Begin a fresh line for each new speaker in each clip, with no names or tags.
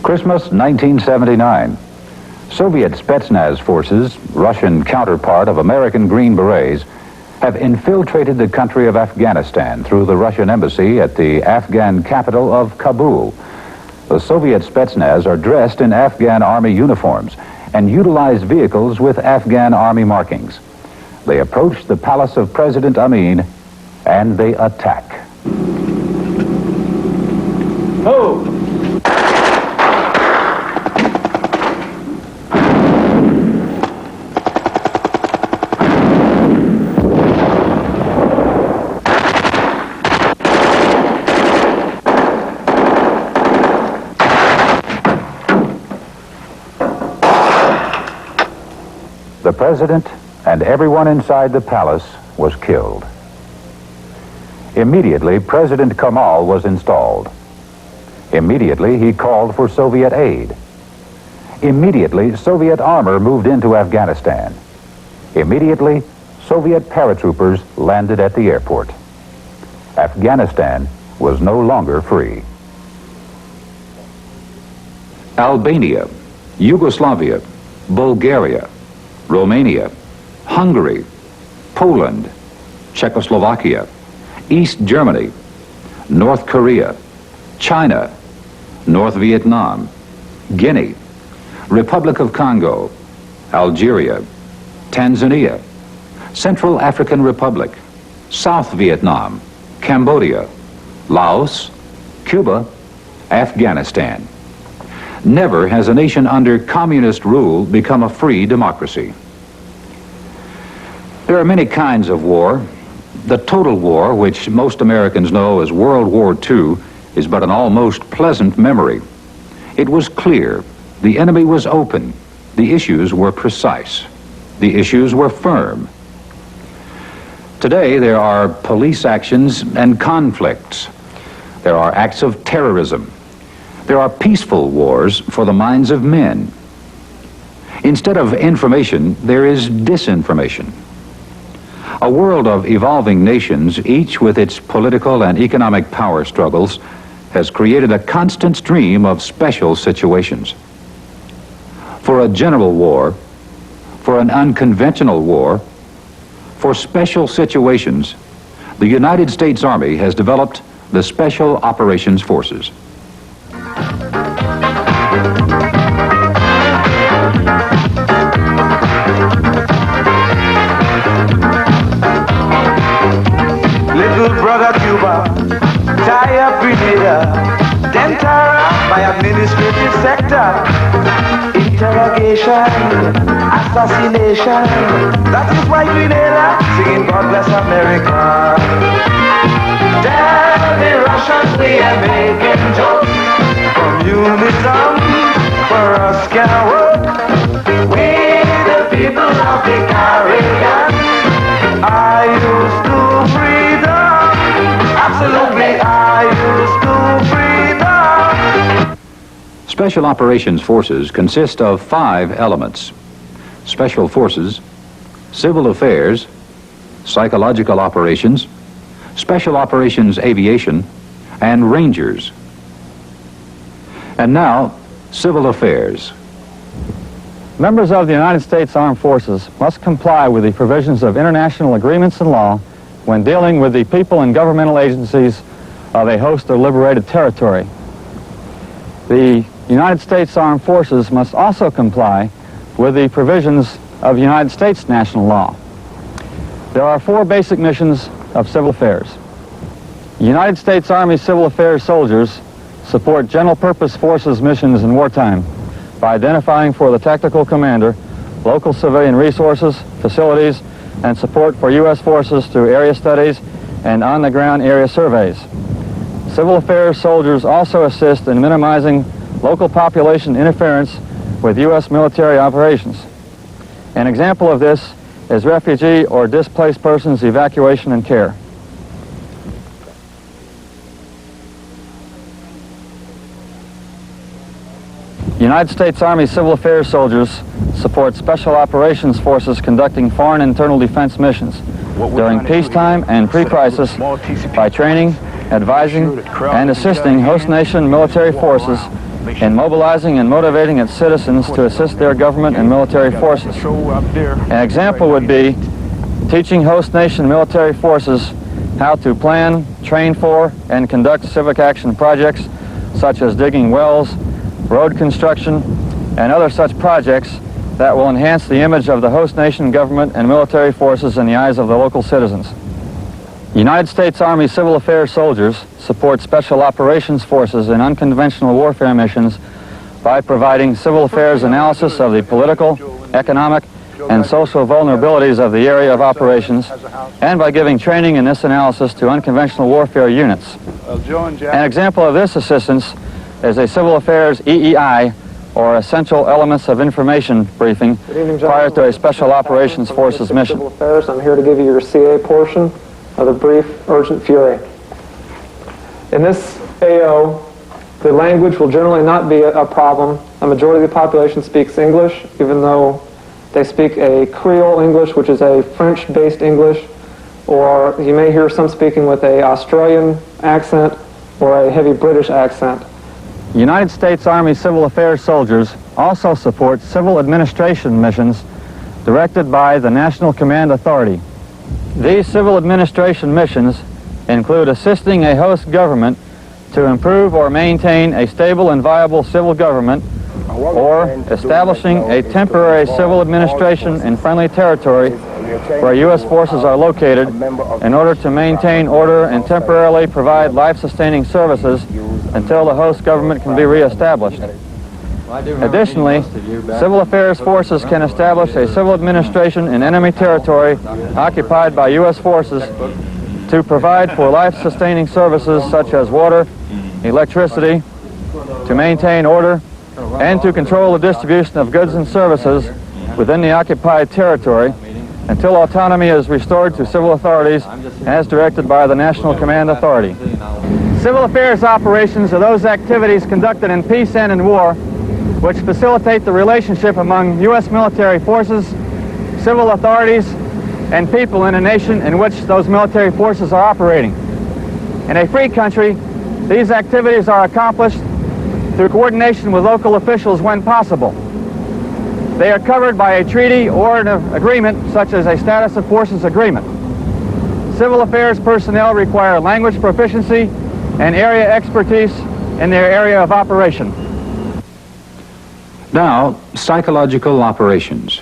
Christmas 1979. Soviet Spetsnaz forces, Russian counterpart of American Green Berets, have infiltrated the country of Afghanistan through the Russian embassy at the Afghan capital of Kabul. The Soviet Spetsnaz are dressed in Afghan army uniforms and utilize vehicles with Afghan army markings. They approach the palace of President Amin and they attack.
Oh!
The president and everyone inside the palace was killed. Immediately, President Kemal was installed. Immediately, he called for Soviet aid. Immediately, Soviet armor moved into Afghanistan. Immediately, Soviet paratroopers landed at the airport. Afghanistan was no longer free. Albania, Yugoslavia, Bulgaria, Romania, Hungary, Poland, Czechoslovakia, East Germany, North Korea, China, North Vietnam, Guinea, Republic of Congo, Algeria, Tanzania, Central African Republic, South Vietnam, Cambodia, Laos, Cuba, Afghanistan. Never has a nation under communist rule become a free democracy. There are many kinds of war. The total war, which most Americans know as World War II, is but an almost pleasant memory. It was clear. The enemy was open. The issues were precise. The issues were firm. Today, there are police actions and conflicts. There are acts of terrorism. There are peaceful wars for the minds of men. Instead of information, there is disinformation. A world of evolving nations, each with its political and economic power struggles, has created a constant stream of special situations. For a general war, for an unconventional war, for special situations, the United States Army has developed the Special Operations Forces.
Little brother Cuba, tie up Grenada, then Tara by administrative sector. Interrogation, assassination, that is why Grenada singing God Bless America. Tell the Russians we are making jokes. Communism for us can work. We the people of the Caribbean are used to freedom. Absolutely are used to freedom.
Special Operations Forces consist of 5 elements: Special Forces, Civil Affairs, Psychological Operations, Special Operations Aviation, and Rangers. And now, Civil Affairs.
Members of the United States Armed Forces must comply with the provisions of international agreements and law when dealing with the people and governmental agencies of a host of liberated territory. The United States Armed Forces must also comply with the provisions of United States national law. There are 4 basic missions of civil affairs. United States Army Civil Affairs soldiers support general purpose forces missions in wartime by identifying for the tactical commander local civilian resources, facilities, and support for U.S. forces through area studies and on-the-ground area surveys. Civil affairs soldiers also assist in minimizing local population interference with U.S. military operations. An example of this is refugee or displaced persons evacuation and care. United States Army Civil Affairs soldiers support Special Operations Forces conducting foreign internal defense missions during peacetime and pre-crisis by training, advising, and assisting host nation military forces in mobilizing and motivating its citizens to assist their government and military forces. An example would be teaching host nation military forces how to plan, train for, and conduct civic action projects such as digging wells, road construction, and other such projects that will enhance the image of the host nation government and military forces in the eyes of the local citizens. United States Army Civil Affairs soldiers support Special Operations Forces in unconventional warfare missions by providing civil affairs analysis of the political, economic, and social vulnerabilities of the area of operations, and by giving training in this analysis to unconventional warfare units. An example of this assistance is a Civil Affairs EEI, or Essential Elements of Information briefing prior to a Special Operations Forces mission.
Civil Affairs. I'm here to give you your CA portion of the brief Urgent Fury. In this AO, the language will generally not be a problem. A majority of the population speaks English, even though they speak a Creole English, which is a French-based English, or you may hear some speaking with an Australian accent or a heavy British accent.
United States Army Civil Affairs soldiers also support civil administration missions directed by the National Command Authority. These civil administration missions include assisting a host government to improve or maintain a stable and viable civil government, or establishing a temporary civil administration in friendly territory where U.S. forces are located in order to maintain order and temporarily provide life-sustaining services until the host government can be reestablished. Additionally, civil affairs forces can establish a civil administration in enemy territory occupied by U.S. forces to provide for life-sustaining services such as water, electricity, to maintain order, and to control the distribution of goods and services within the occupied territory until autonomy is restored to civil authorities as directed by the National Command Authority. Civil affairs operations are those activities conducted in peace and in war which facilitate the relationship among U.S. military forces, civil authorities, and people in a nation in which those military forces are operating. In a free country, these activities are accomplished through coordination with local officials when possible. They are covered by a treaty or an agreement, such as a status of forces agreement. Civil affairs personnel require language proficiency and area expertise in their area of operation.
Now, psychological operations.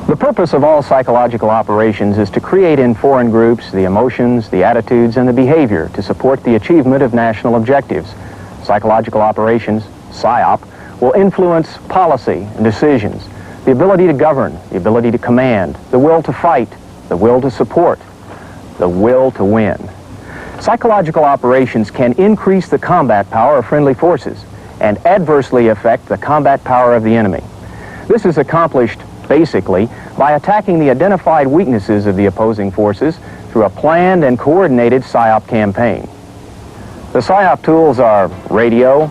The purpose of all psychological operations is to create in foreign groups the emotions, the attitudes, and the behavior to support the achievement of national objectives. Psychological operations, PSYOP, will influence policy and decisions, the ability to govern, the ability to command, the will to fight, the will to support, the will to win. Psychological operations can increase the combat power of friendly forces and adversely affect the combat power of the enemy. This is accomplished basically by attacking the identified weaknesses of the opposing forces through a planned and coordinated PSYOP campaign. The PSYOP tools are radio,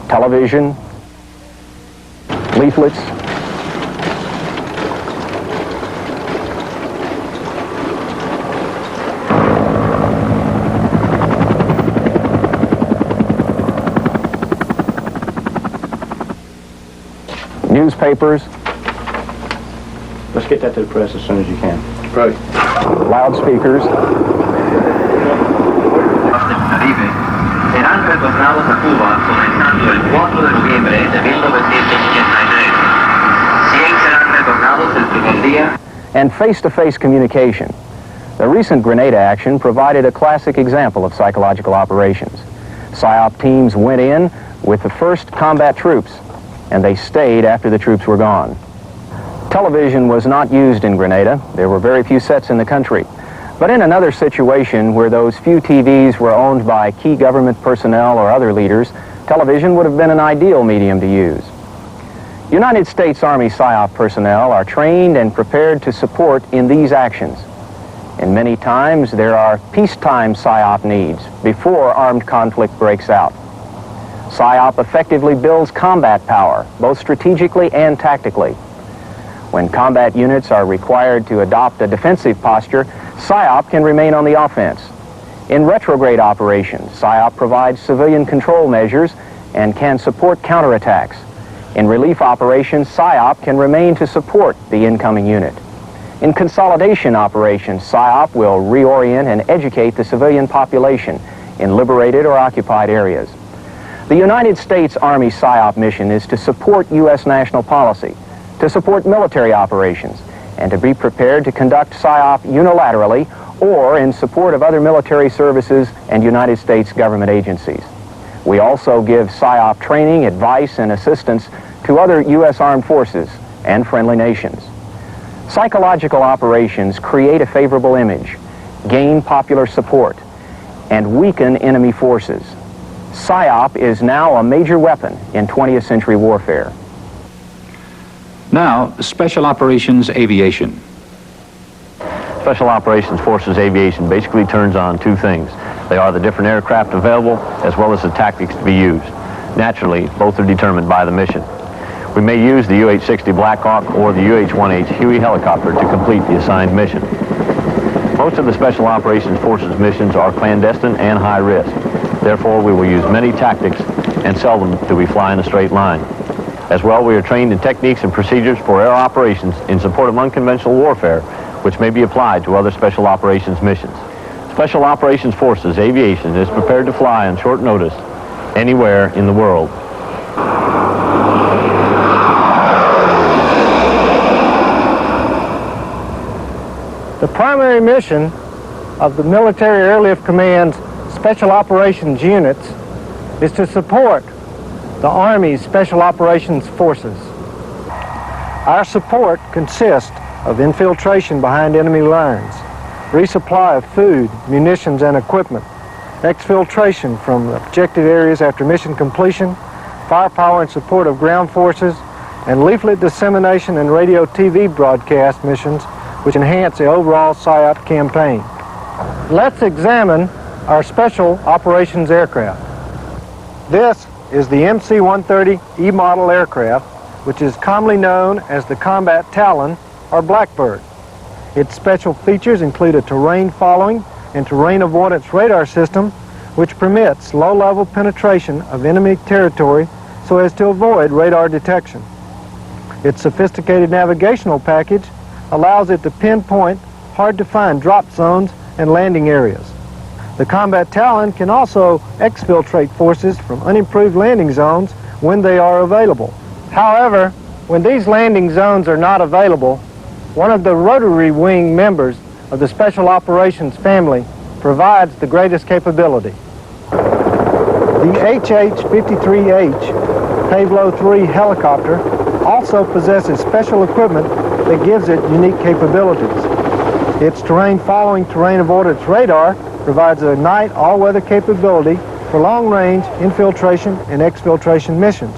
television, leaflets, newspapers.
Let's get that to the press as soon as you can.
Right. Loudspeakers.
Serán retornados a Cuba comenzando el 4 de noviembre de 1989. 100 serán retornados el primer día.
And face-to-face communication. The recent Grenada action provided a classic example of psychological operations. PSYOP teams went in with the first combat troops, and they stayed after the troops were gone. Television was not used in Grenada. There were very few sets in the country. But in another situation where those few TVs were owned by key government personnel or other leaders, television would have been an ideal medium to use. United States Army PSYOP personnel are trained and prepared to support in these actions. And many times there are peacetime PSYOP needs before armed conflict breaks out. PSYOP effectively builds combat power, both strategically and tactically. When combat units are required to adopt a defensive posture, PSYOP can remain on the offense. In retrograde operations, PSYOP provides civilian control measures and can support counterattacks. In relief operations, PSYOP can remain to support the incoming unit. In consolidation operations, PSYOP will reorient and educate the civilian population in liberated or occupied areas. The United States Army PSYOP mission is to support U.S. national policy, to support military operations, and to be prepared to conduct PSYOP unilaterally or in support of other military services and United States government agencies. We also give PSYOP training, advice, and assistance to other U.S. armed forces and friendly nations. Psychological operations create a favorable image, gain popular support, and weaken enemy forces. PSYOP is now a major weapon in 20th century warfare.
Now, Special Operations Aviation.
Special Operations Forces Aviation basically turns on two things. They are the different aircraft available as well as the tactics to be used. Naturally, both are determined by the mission. We may use the UH-60 Black Hawk or the UH-1H Huey helicopter to complete the assigned mission. Most of the Special Operations Forces missions are clandestine and high risk. Therefore, we will use many tactics and seldom do we fly in a straight line. As well, we are trained in techniques and procedures for air operations in support of unconventional warfare, which may be applied to other Special Operations missions. Special Operations Forces Aviation is prepared to fly on short notice anywhere in the world.
The primary mission of the Military Airlift Command's Special Operations units is to support the Army's Special Operations Forces. Our support consists of infiltration behind enemy lines, resupply of food, munitions, and equipment, exfiltration from objective areas after mission completion, firepower in support of ground forces, and leaflet dissemination and radio TV broadcast missions which enhance the overall PSYOP campaign. Let's examine our Special Operations aircraft. This is the MC-130 E-model aircraft, which is commonly known as the Combat Talon or Blackbird. Its special features include a terrain following and terrain avoidance radar system, which permits low-level penetration of enemy territory so as to avoid radar detection. Its sophisticated navigational package allows it to pinpoint hard-to-find drop zones and landing areas. The Combat Talon can also exfiltrate forces from unimproved landing zones when they are available. However, when these landing zones are not available, one of the rotary wing members of the Special Operations family provides the greatest capability. The HH-53H Pavlo III helicopter also possesses special equipment that gives it unique capabilities. Its terrain following terrain avoidance radar provides a night all-weather capability for long-range infiltration and exfiltration missions.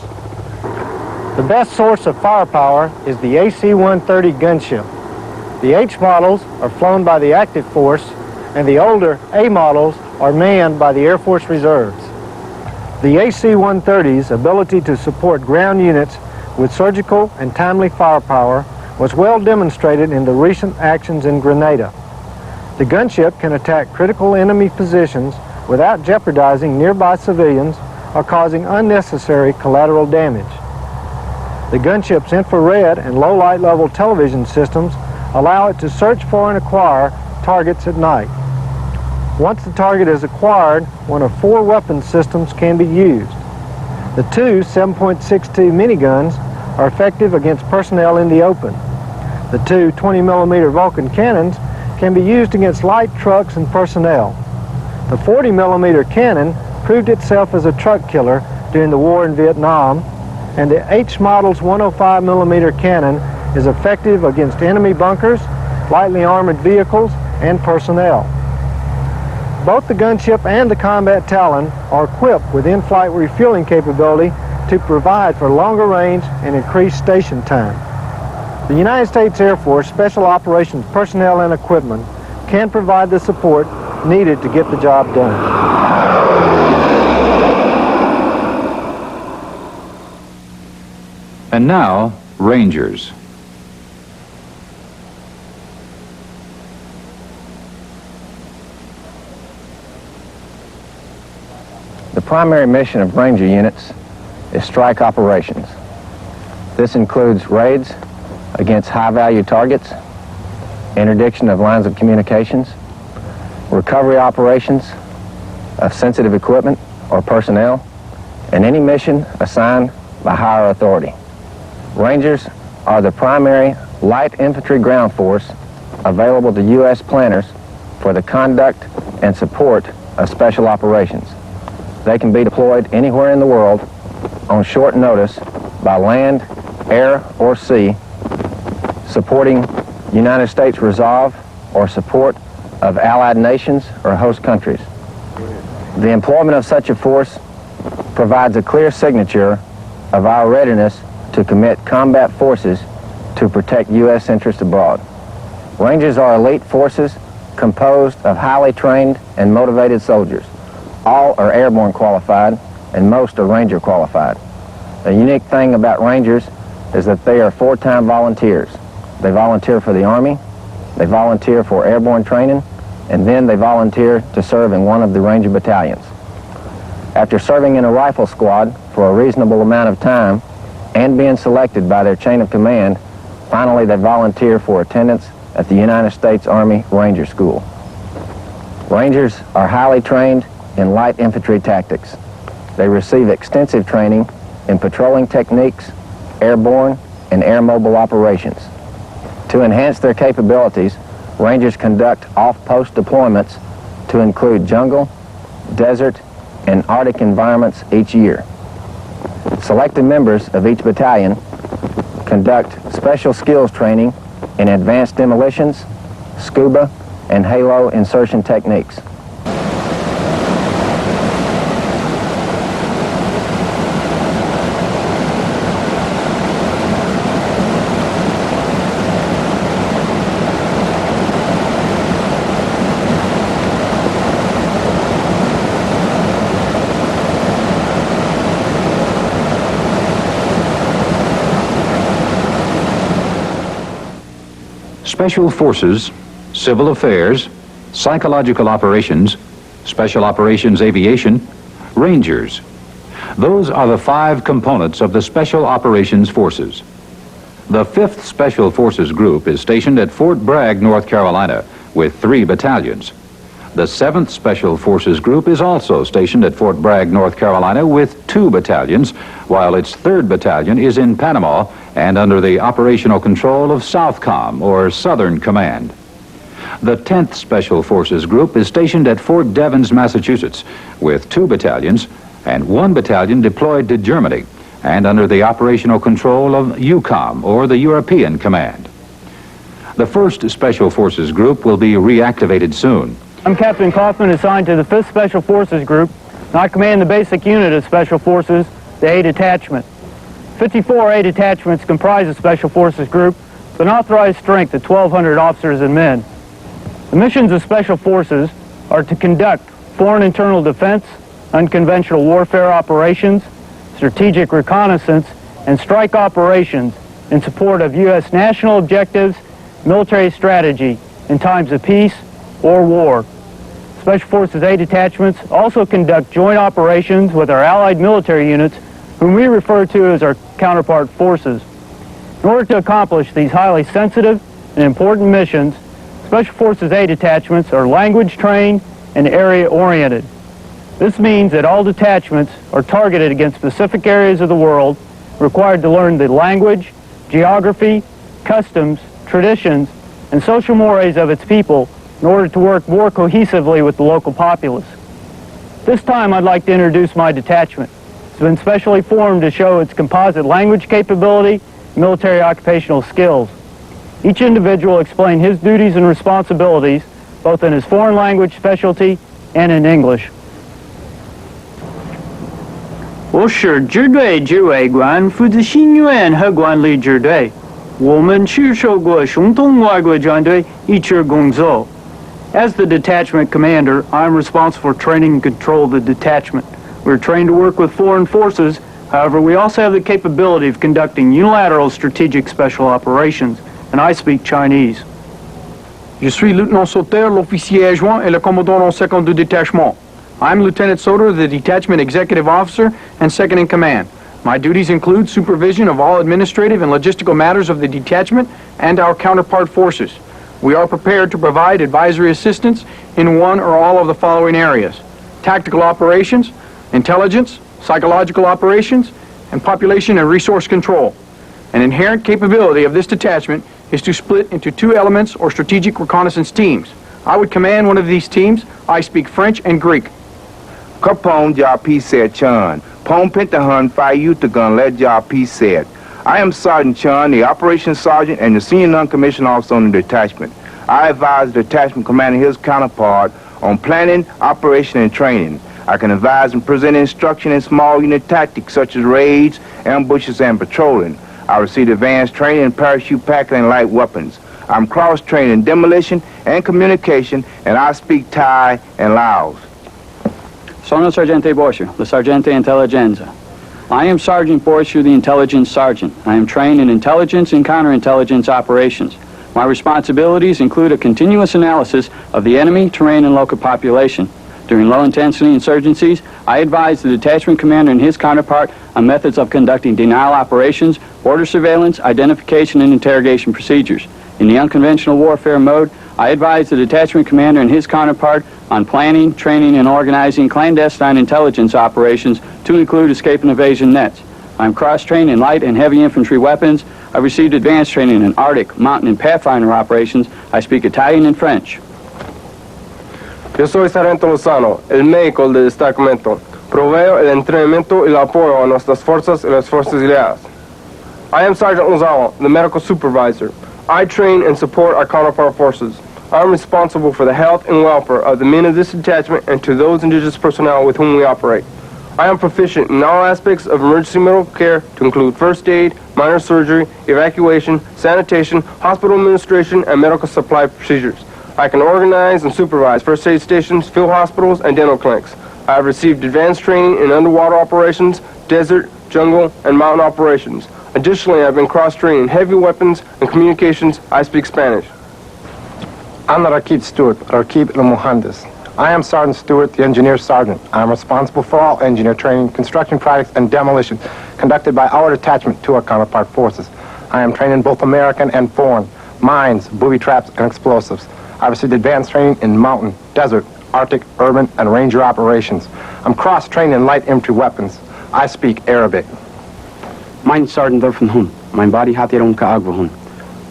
The best source of firepower is the AC-130 gunship. The H models are flown by the active force, and the older A models are manned by the Air Force Reserves. The AC-130's ability to support ground units with surgical and timely firepower was well demonstrated in the recent actions in Grenada. The gunship can attack critical enemy positions without jeopardizing nearby civilians or causing unnecessary collateral damage. The gunship's infrared and low light level television systems allow it to search for and acquire targets at night. Once the target is acquired, one of 4 weapon systems can be used. The 2 7.62 miniguns are effective against personnel in the open. The 2 20mm Vulcan cannons can be used against light trucks and personnel. The 40mm cannon proved itself as a truck killer during the war in Vietnam, and the H model's 105mm cannon is effective against enemy bunkers, lightly armored vehicles, and personnel. Both the gunship and the Combat Talon are equipped with in-flight refueling capability to provide for longer range and increased station time. The United States Air Force Special Operations personnel and equipment can provide the support needed to get the job done.
And now, Rangers.
The primary mission of Ranger units is strike operations. This includes raids against high-value targets, interdiction of lines of communications, recovery operations of sensitive equipment or personnel, and any mission assigned by higher authority. Rangers are the primary light infantry ground force available to U.S. planners for the conduct and support of special operations. They can be deployed anywhere in the world on short notice by land, air, or sea, supporting United States resolve or support of allied nations or host countries. The employment of such a force provides a clear signature of our readiness to commit combat forces to protect U.S. interests abroad. Rangers are elite forces composed of highly trained and motivated soldiers. All are airborne qualified, and most are Ranger qualified. The unique thing about Rangers is that they are four-time volunteers. They volunteer for the Army, they volunteer for airborne training, and then they volunteer to serve in one of the Ranger battalions. After serving in a rifle squad for a reasonable amount of time and being selected by their chain of command, finally they volunteer for attendance at the United States Army Ranger School. Rangers are highly trained in light infantry tactics. They receive extensive training in patrolling techniques, airborne and air mobile operations. To enhance their capabilities, Rangers conduct off-post deployments to include jungle, desert, and Arctic environments each year. Selected members of each battalion conduct special skills training in advanced demolitions, scuba, and halo insertion techniques.
Special Forces, Civil Affairs, Psychological Operations, Special Operations Aviation, Rangers. Those are the 5 components of the Special Operations Forces. The 5th Special Forces Group is stationed at Fort Bragg, North Carolina, with 3 battalions. The 7th Special Forces Group is also stationed at Fort Bragg, North Carolina, with 2 battalions, while its 3rd Battalion is in Panama and under the operational control of SOUTHCOM, or Southern Command. The 10th Special Forces Group is stationed at Fort Devens, Massachusetts, with 2 battalions and 1 battalion deployed to Germany and under the operational control of EUCOM, or the European Command. The 1st Special Forces Group will be reactivated soon.
I'm Captain Kaufman, assigned to the 5th Special Forces Group, and I command the basic unit of Special Forces, the A Detachment. 54 A detachments comprise the Special Forces Group, with an authorized strength of 1,200 officers and men. The missions of Special Forces are to conduct foreign internal defense, unconventional warfare operations, strategic reconnaissance, and strike operations in support of U.S. national objectives, military strategy in times of peace or war. Special Forces A detachments also conduct joint operations with our allied military units, whom we refer to as our counterpart forces. In order to accomplish these highly sensitive and important missions, Special Forces A detachments are language trained and area oriented. This means that all detachments are targeted against specific areas of the world, required to learn the language, geography, customs, traditions, and social mores of its people in order to work more cohesively with the local populace. This time I'd like to introduce my detachment. It's been specially formed to show its composite language capability and military occupational skills. Each individual will explain his duties and responsibilities, both in his foreign language specialty and in English. 我是支队指挥官，负责新援和管理支队。我们是受过总统外国战队一起工作。As the detachment commander, I'm responsible for training and control of the detachment. We're trained to work with foreign forces. However, we also have the capability of conducting unilateral strategic special operations, and I speak Chinese.
Je suis lieutenant Sauter, l'officier adjoint et le commandant second du détachement. I'm Lieutenant Sauter, the detachment executive officer and second in command. My duties include supervision of all administrative and logistical matters of the detachment and our counterpart forces. We are prepared to provide advisory assistance in one or all of the following areas: tactical operations, intelligence, psychological operations, and population and resource control. An inherent capability of this detachment is to split into two elements or strategic reconnaissance teams. I would command one of these teams. I speak French and Greek.
Kapong Japi said Chan. Pong Pentahan Fai Yutagun led Japi said. I am Sergeant Chan, the operations sergeant and the senior non-commissioned officer on the detachment. I advise the detachment commander and his counterpart on planning, operation, and training. I can advise and present instruction in small unit tactics such as raids, ambushes, and patrolling. I received advanced training in parachute packing and light weapons. I'm cross-trained in demolition and communication, and I speak Thai and Laos.
Sono Sergente Borschu, the Sergente Intelligenza. I am Sergeant Borschu, the Intelligence Sergeant. I am trained in intelligence and counterintelligence operations. My responsibilities include a continuous analysis of the enemy, terrain, and local population. During low-intensity insurgencies, I advise the detachment commander and his counterpart on methods of conducting denial operations, border surveillance, identification, and interrogation procedures. In the unconventional warfare mode, I advise the detachment commander and his counterpart on planning, training, and organizing clandestine intelligence operations to include escape and evasion nets. I'm cross-trained in light and heavy infantry weapons. I've received advanced training in Arctic, mountain, and pathfinder operations. I speak Italian and French.
Yo soy Sargento Lozano, el médico del destacamento. Proveo el entrenamiento y el apoyo a nuestras fuerzas y las fuerzas aliadas. I am Sergeant Lozano, the medical supervisor. I train and support our counterpart forces. I am responsible for the health and welfare of the men of this detachment and to those indigenous personnel with whom we operate. I am proficient in all aspects of emergency medical care to include first aid, minor surgery, evacuation, sanitation, hospital administration, and medical supply procedures. I can organize and supervise first aid stations, field hospitals, and dental clinics. I have received advanced training in underwater operations, desert, jungle, and mountain operations. Additionally, I've been cross-trained in heavy weapons and communications. I speak Spanish.
I'm Rakib Stewart, Rakib Muhandis. I am Sergeant Stewart, the Engineer Sergeant. I am responsible for all engineer training, construction projects, and demolition conducted by our detachment to our counterpart forces. I am trained in both American and foreign mines, booby traps, and explosives. I received advanced training in mountain, desert, Arctic, urban, and ranger operations. I'm cross-trained in light infantry weapons. I speak Arabic.
Mein Sergeant Irvin Hun. Mein body Hatiron Kaagwa Hun.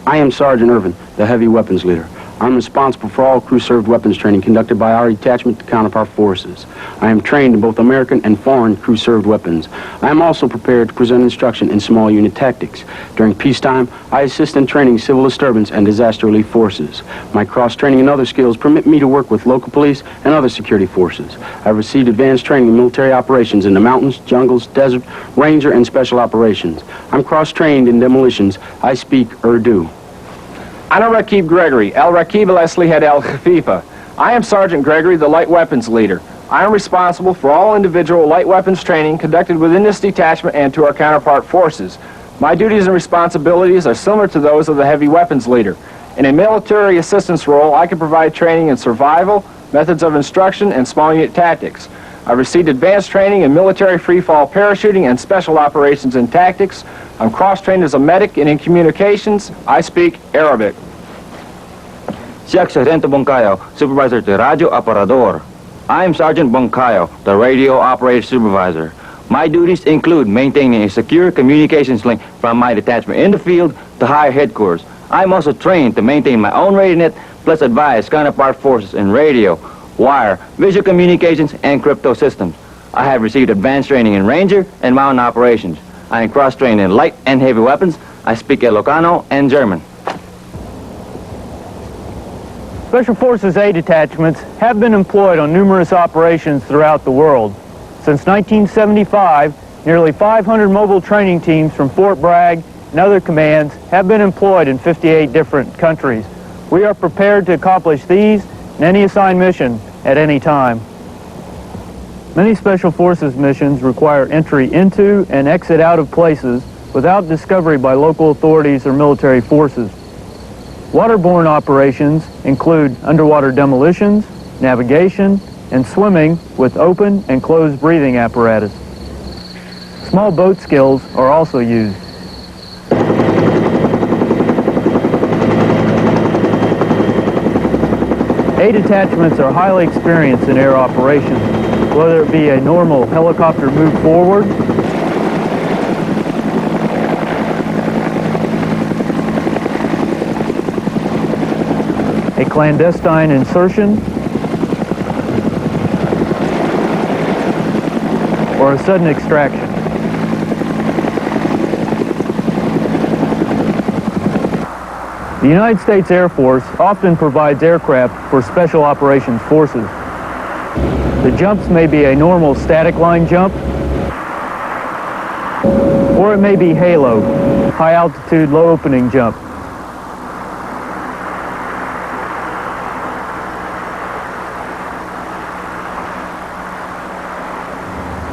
I am Sergeant Irvin, the heavy weapons leader. I'm responsible for all crew-served weapons training conducted by our detachment to counterpart forces. I am trained in both American and foreign crew-served weapons. I am also prepared to present instruction in small unit tactics. During peacetime, I assist in training civil disturbance and disaster relief forces. My cross-training and other skills permit me to work with local police and other security forces. I've received advanced training in military operations in the mountains, jungles, desert, ranger, and special operations. I'm cross-trained in demolitions. I speak Urdu.
Ana Rakib Gregory, El Rakib Leslie Head El Khafifa. I am Sergeant Gregory, the light weapons leader. I am responsible for all individual light weapons training conducted within this detachment and to our counterpart forces. My duties and responsibilities are similar to those of the heavy weapons leader. In a military assistance role, I can provide training in survival, methods of instruction, and small unit tactics. I received advanced training in military free-fall parachuting and special operations and tactics. I'm cross-trained as a medic and in communications. I speak Arabic.
Siak Sargento Boncayo, Supervisor de Radio Aparador. I am Sergeant Boncayo, the Radio Operator Supervisor. My duties include maintaining a secure communications link from my detachment in the field to higher headquarters. I'm also trained to maintain my own radio net, plus advise counterpart forces in radio, wire, visual communications, and crypto systems. I have received advanced training in Ranger and mountain operations. I am cross-trained in light and heavy weapons. I speak Ilocano and German.
Special Forces A detachments have been employed on numerous operations throughout the world. Since 1975, Nearly 500 mobile training teams from Fort Bragg and other commands have been employed in 58 different countries. We are prepared to accomplish these and any assigned mission at any time. Many Special Forces missions require entry into and exit out of places without discovery by local authorities or military forces. Waterborne operations include underwater demolitions, navigation, and swimming with open and closed breathing apparatus. Small boat skills are also used. A detachments are highly experienced in air operations, whether it be a normal helicopter move forward, a clandestine insertion, or a sudden extraction. The United States Air Force often provides aircraft for Special Operations Forces. The jumps may be a normal static line jump, or it may be HALO, high altitude, low opening jump.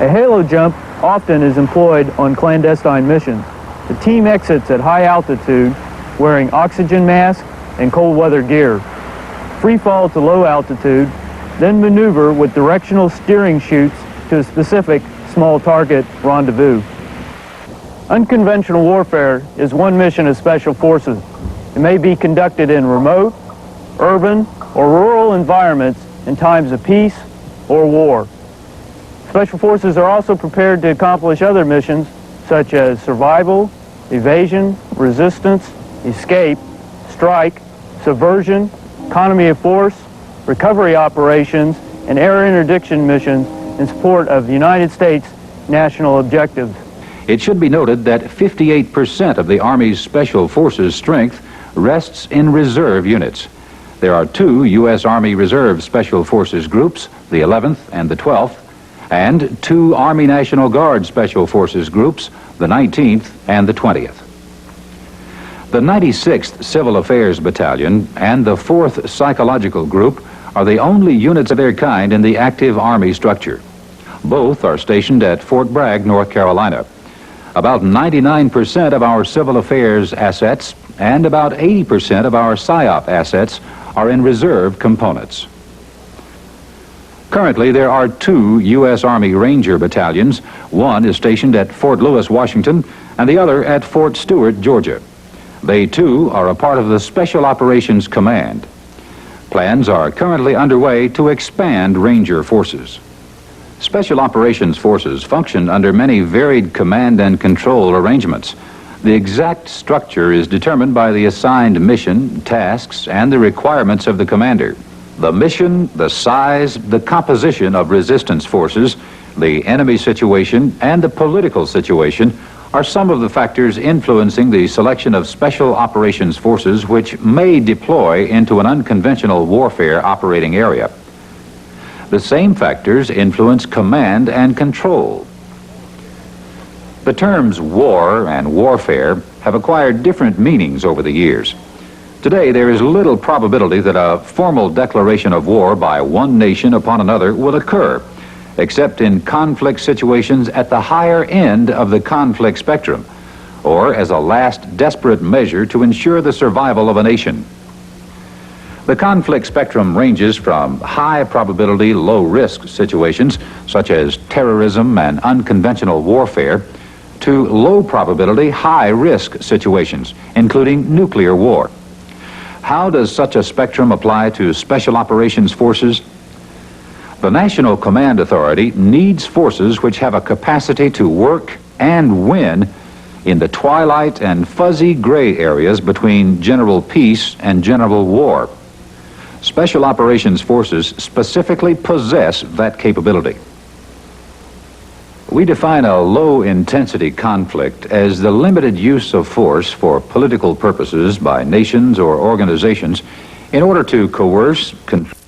A HALO jump often is employed on clandestine missions. The team exits at high altitude wearing oxygen masks and cold weather gear. Free fall to low altitude, then maneuver with directional steering chutes to a specific small target rendezvous. Unconventional warfare is one mission of Special Forces. It may be conducted in remote, urban, or rural environments in times of peace or war. Special Forces are also prepared to accomplish other missions such as survival, evasion, resistance, escape, strike, subversion, economy of force, recovery operations, and air interdiction missions in support of the United States national objectives.
It should be noted that 58% of the Army's Special Forces strength rests in reserve units. There are 2 U.S. Army Reserve Special Forces groups, the 11th and the 12th, and 2 Army National Guard Special Forces groups, the 19th and the 20th. The 96th Civil Affairs Battalion and the 4th Psychological Group are the only units of their kind in the active Army structure. Both are stationed at Fort Bragg, North Carolina. About 99% of our civil affairs assets and about 80% of our PSYOP assets are in reserve components. Currently, there are 2 U.S. Army Ranger battalions. One is stationed at Fort Lewis, Washington, and the other at Fort Stewart, Georgia. They, too, are a part of the Special Operations Command. Plans are currently underway to expand Ranger forces. Special Operations Forces function under many varied command and control arrangements. The exact structure is determined by the assigned mission, tasks, and the requirements of the commander. The mission, the size, the composition of resistance forces, the enemy situation, and the political situation are some of the factors influencing the selection of Special Operations Forces which may deploy into an unconventional warfare operating area. The same factors influence command and control. The terms war and warfare have acquired different meanings over the years. Today, there is little probability that a formal declaration of war by one nation upon another will occur, except in conflict situations at the higher end of the conflict spectrum, or as a last desperate measure to ensure the survival of a nation. The conflict spectrum ranges from high probability, low risk situations, such as terrorism and unconventional warfare, to low probability, high risk situations, including nuclear war. How does such a spectrum apply to Special Operations Forces? The National Command Authority needs forces which have a capacity to work and win in the twilight and fuzzy gray areas between general peace and general war. Special Operations Forces specifically possess that capability. We define a low-intensity conflict as the limited use of force for political purposes by nations or organizations in order to coerce, control,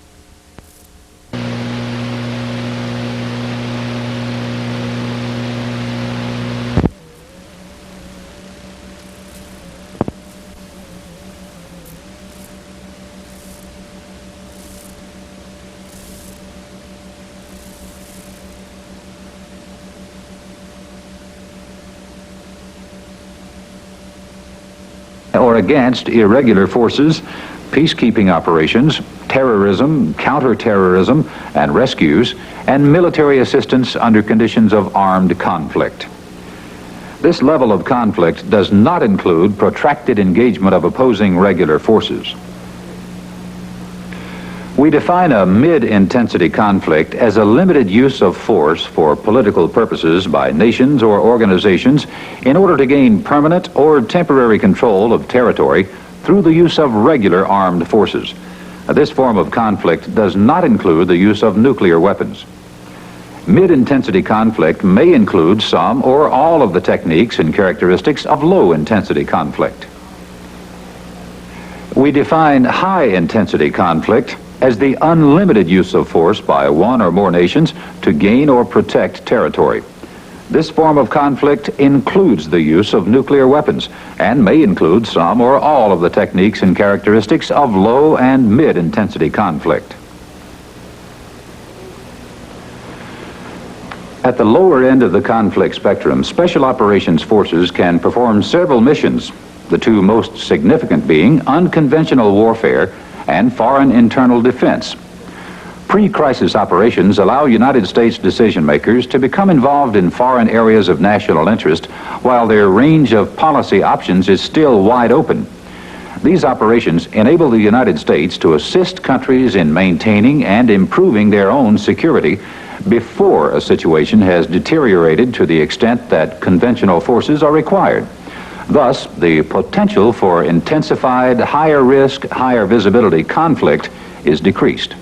or against irregular forces, peacekeeping operations, terrorism, counterterrorism, and rescues, and military assistance under conditions of armed conflict. This level of conflict does not include protracted engagement of opposing regular forces. We define a mid-intensity conflict as a limited use of force for political purposes by nations or organizations in order to gain permanent or temporary control of territory through the use of regular armed forces. This form of conflict does not include the use of nuclear weapons. Mid-intensity conflict may include some or all of the techniques and characteristics of low-intensity conflict. We define high-intensity conflict as the unlimited use of force by one or more nations to gain or protect territory. This form of conflict includes the use of nuclear weapons and may include some or all of the techniques and characteristics of low and mid-intensity conflict. At the lower end of the conflict spectrum, Special Operations Forces can perform several missions, the two most significant being unconventional warfare and foreign internal defense. Pre-crisis operations allow United States decision makers to become involved in foreign areas of national interest while their range of policy options is still wide open. These operations enable the United States to assist countries in maintaining and improving their own security before a situation has deteriorated to the extent that conventional forces are required. Thus, the potential for intensified, higher risk, higher visibility conflict is decreased.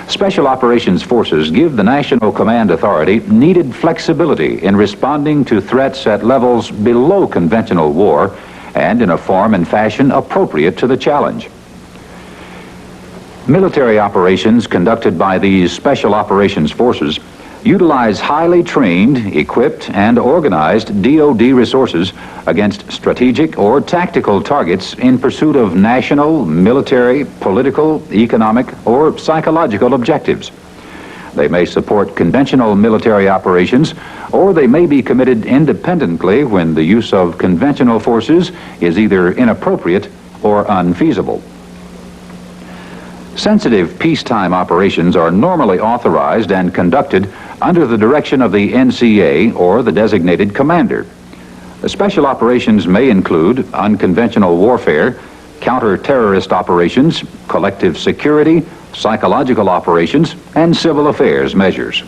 Special Operations Forces give the National Command Authority needed flexibility in responding to threats at levels below conventional war and in a form and fashion appropriate to the challenge. Military operations conducted by these Special Operations Forces utilize highly trained, equipped, and organized DoD resources against strategic or tactical targets in pursuit of national, military, political, economic, or psychological objectives. They may support conventional military operations, or they may be committed independently when the use of conventional forces is either inappropriate or unfeasible. Sensitive peacetime operations are normally authorized and conducted under the direction of the NCA or the designated commander. The special operations may include unconventional warfare, counter-terrorist operations, collective security, psychological operations, and civil affairs measures.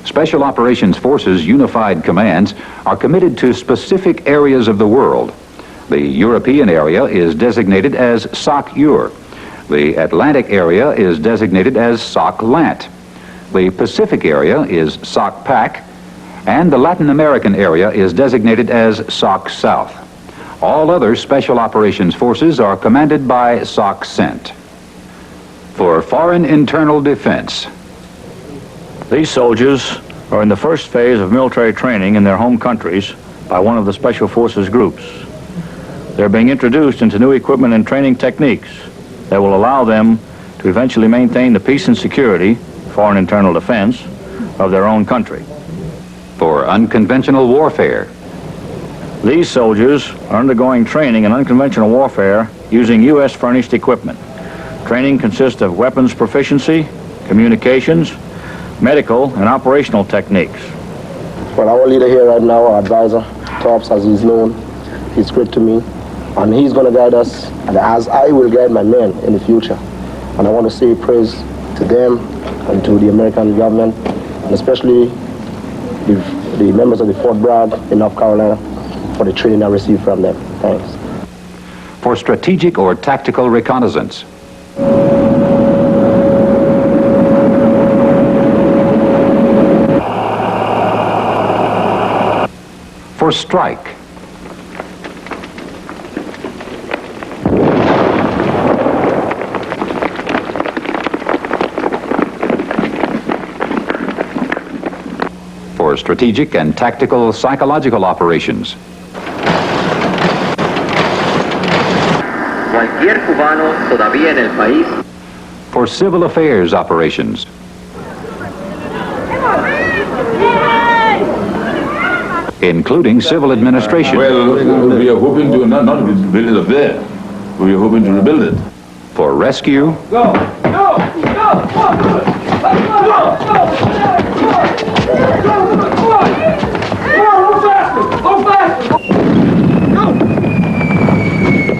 Special Operations Forces Unified Commands are committed to specific areas of the world. The European area is designated as SOC-EUR. The Atlantic area is designated as SOC-LANT. The Pacific area is SOC-PAC, and the Latin American area is designated as SOC-South. All other Special Operations Forces are commanded by SOC-CENT. For foreign internal defense,
these soldiers are in the first phase of military training in their home countries by one of the Special Forces groups. They're being introduced into new equipment and training techniques that will allow them to eventually maintain the peace and security, foreign internal defense, of their own country.
For unconventional warfare,
these soldiers are undergoing training in unconventional warfare using U.S. furnished equipment. Training consists of weapons proficiency, communications, medical, and operational techniques.
Well, our leader here right now, our advisor, Tops, as he's known, he's great to me, and he's going to guide us, and as I will guide my men in the future. And I want to say praise to them and to the American government, and especially the members of the Fort Bragg in North Carolina for the training I received from them. Thanks.
For strategic or tactical reconnaissance, for strike, for strategic and tactical psychological operations,
Cualquier cubano todavía en el país.
For civil affairs operations, including civil administration.
Well, we are hoping to not build it up there. We are hoping to rebuild it.
For rescue,
Go! Go! Go! Come on, do it! Let's go! Go! Go! Go! Come on! Come on, a little faster! A little faster! Go!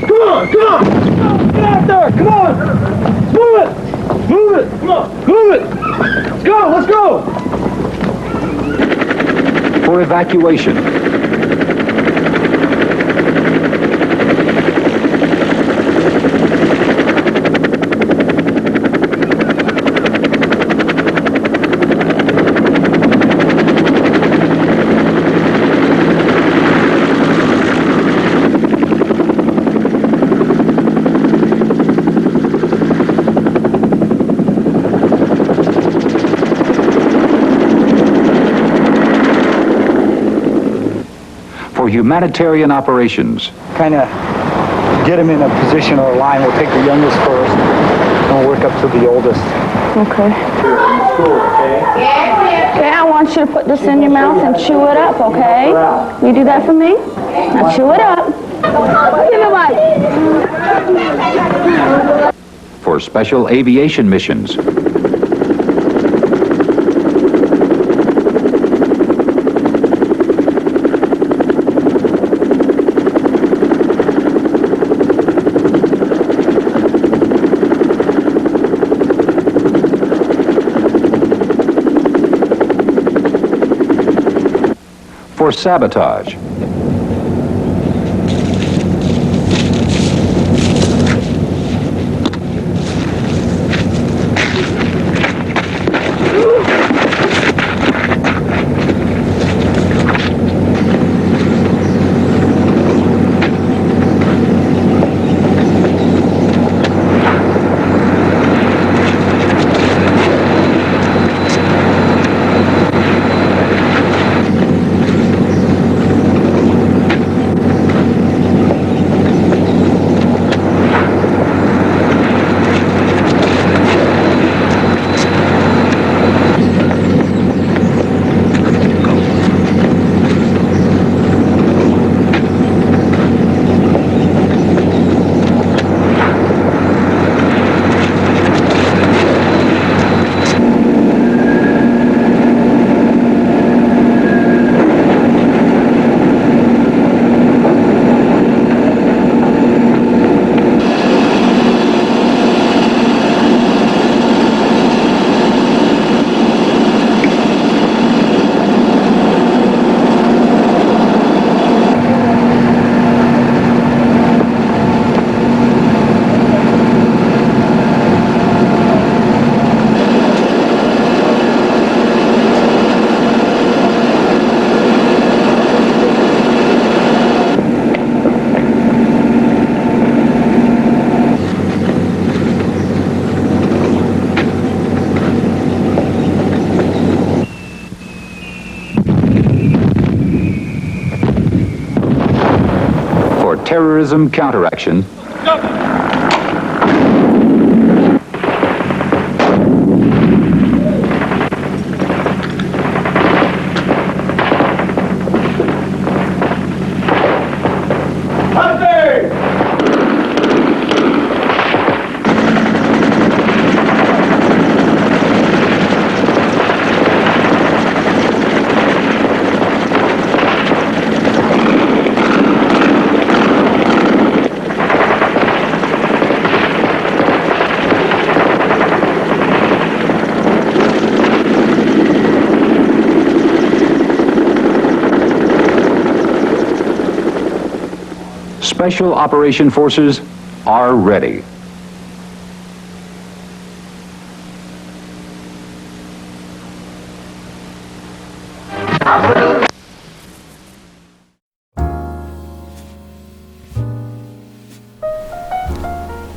Come on! Come on! Get out there! Come on! Move it! Move it! Come on! Move it! Let's go! Let's go!
for evacuation. For humanitarian operations.
Kind of get them in a position or a line. We'll take the youngest first, and we'll work up to the oldest.
Okay. Okay, I want you to put this in your mouth and chew it up, okay? You do that for me? Now chew it up. Give it a bite.
For special aviation missions. For sabotage. Terrorism counteraction. Special Operation Forces are ready.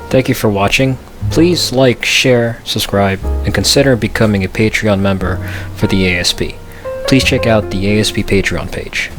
Thank you for watching. Please like, share, subscribe, and consider becoming a Patreon member for the ASP. Please check out the ASP Patreon page.